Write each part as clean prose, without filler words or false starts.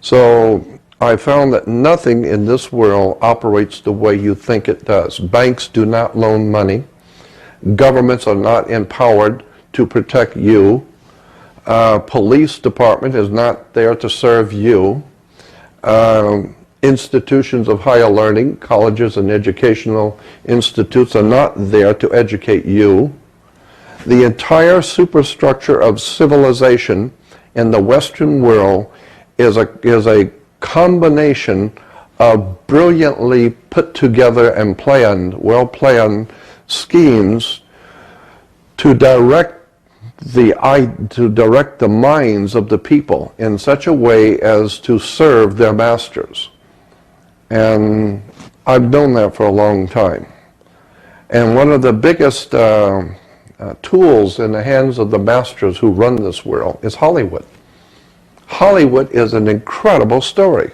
So I found that nothing in this world operates the way you think it does. Banks do not loan money. Governments are not empowered to protect you. Police department is not there to serve you. Institutions of higher learning, colleges and educational institutes are not there to educate you. The entire superstructure of civilization in the Western world is a combination of brilliantly put together and planned, well-planned schemes to direct the minds of the people in such a way as to serve their masters. And I've known that for a long time. And one of the biggest tools in the hands of the masters who run this world is Hollywood. Hollywood is an incredible story.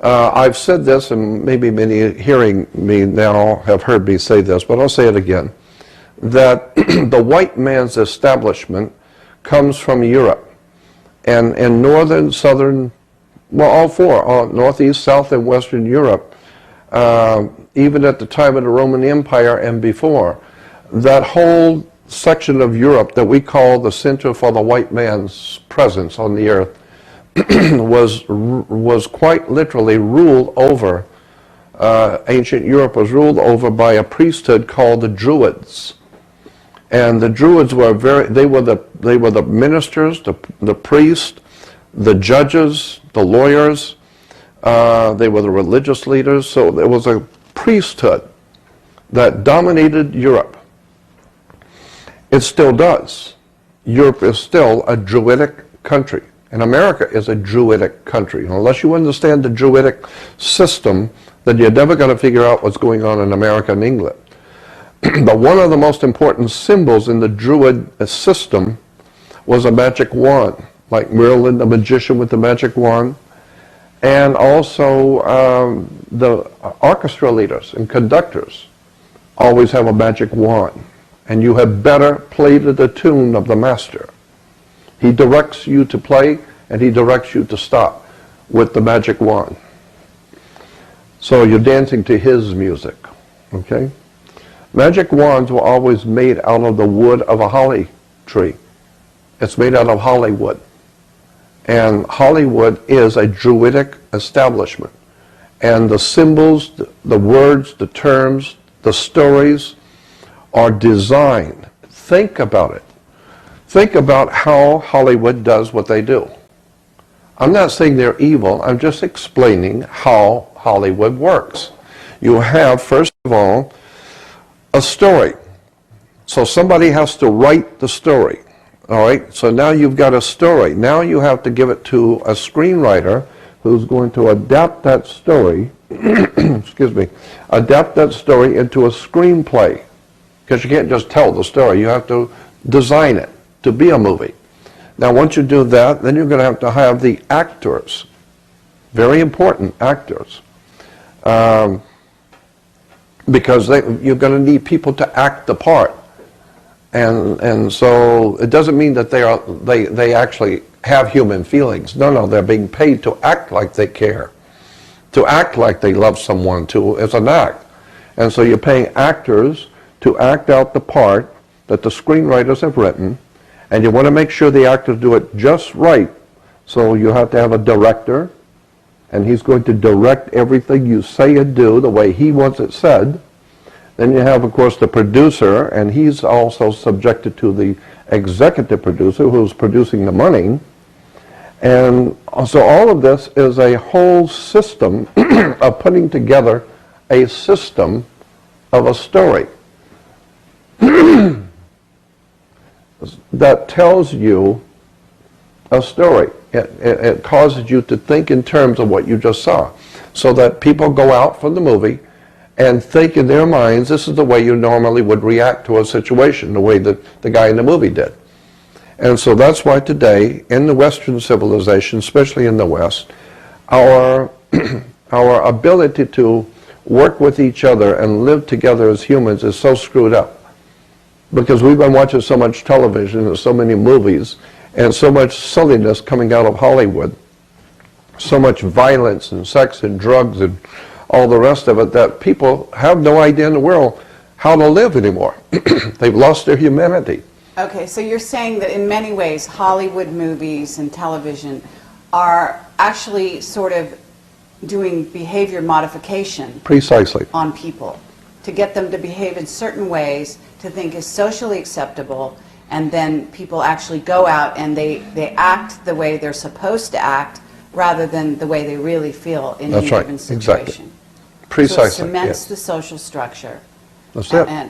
I've said this, and maybe many hearing me now have heard me say this, but I'll say it again, that the white man's establishment comes from Europe. And in northern, southern, well, all four, northeast, south, and western Europe, even at the time of the Roman Empire and before, that whole section of Europe that we call the center for the white man's presence on the earth was quite literally ruled over. Ancient Europe was ruled over by a priesthood called the Druids. And the Druids were they were the ministers, the priests, the judges, the lawyers, they were the religious leaders. So there was a priesthood that dominated Europe. It still does. Europe is still a Druidic country. And America is a Druidic country. Unless you understand the Druidic system, then you're never going to figure out what's going on in America and England. But one of the most important symbols in the Druid system was a magic wand, like Merlin, the magician with the magic wand, and also the orchestra leaders and conductors always have a magic wand. And you have better played the tune of the master. He directs you to play, and he directs you to stop with the magic wand. So you're dancing to his music, okay? Magic wands were always made out of the wood of a holly tree. It's made out of Hollywood. And Hollywood is a Druidic establishment. And the symbols, the words, the terms, the stories are designed. Think about it. Think about how Hollywood does what they do. I'm not saying they're evil. I'm just explaining how Hollywood works. You have, first of all, a story. So somebody has to write the story. All right? So now you've got a story. Now you have to give it to a screenwriter who's going to adapt that story, excuse me, adapt that story into a screenplay. Because you can't just tell the story. You have to design it to be a movie. Now once you do that, then you're going to have the actors. Very important actors. Because you're going to need people to act the part. And so it doesn't mean that they actually have human feelings. No, they're being paid to act like they care. To act like they love someone too. It's an act. And so you're paying actors to act out the part that the screenwriters have written, and you want to make sure the actors do it just right. So you have to have a director, and he's going to direct everything you say and do the way he wants it said. Then you have, of course, the producer, and he's also subjected to the executive producer who's producing the money. And so all of this is a whole system of putting together a system of a story that tells you a story. It causes you to think in terms of what you just saw, so that people go out from the movie and think in their minds, this is the way you normally would react to a situation, the way that the guy in the movie did. And so that's why today, in the Western civilization, especially in the West, our ability to work with each other and live together as humans is so screwed up. Because we've been watching so much television and so many movies and so much silliness coming out of Hollywood. so much violence and sex and drugs and all the rest of it that people have no idea in the world how to live anymore. They've lost their humanity. Okay, so you're saying that in many ways Hollywood movies and television are actually sort of doing behavior modification Precisely. on people to get them to behave in certain ways to think is socially acceptable, and then people actually go out and they act the way they're supposed to act rather than the way they really feel in any That's right, given situation. exactly. Precisely, So it cements yes. the social structure. That's it. And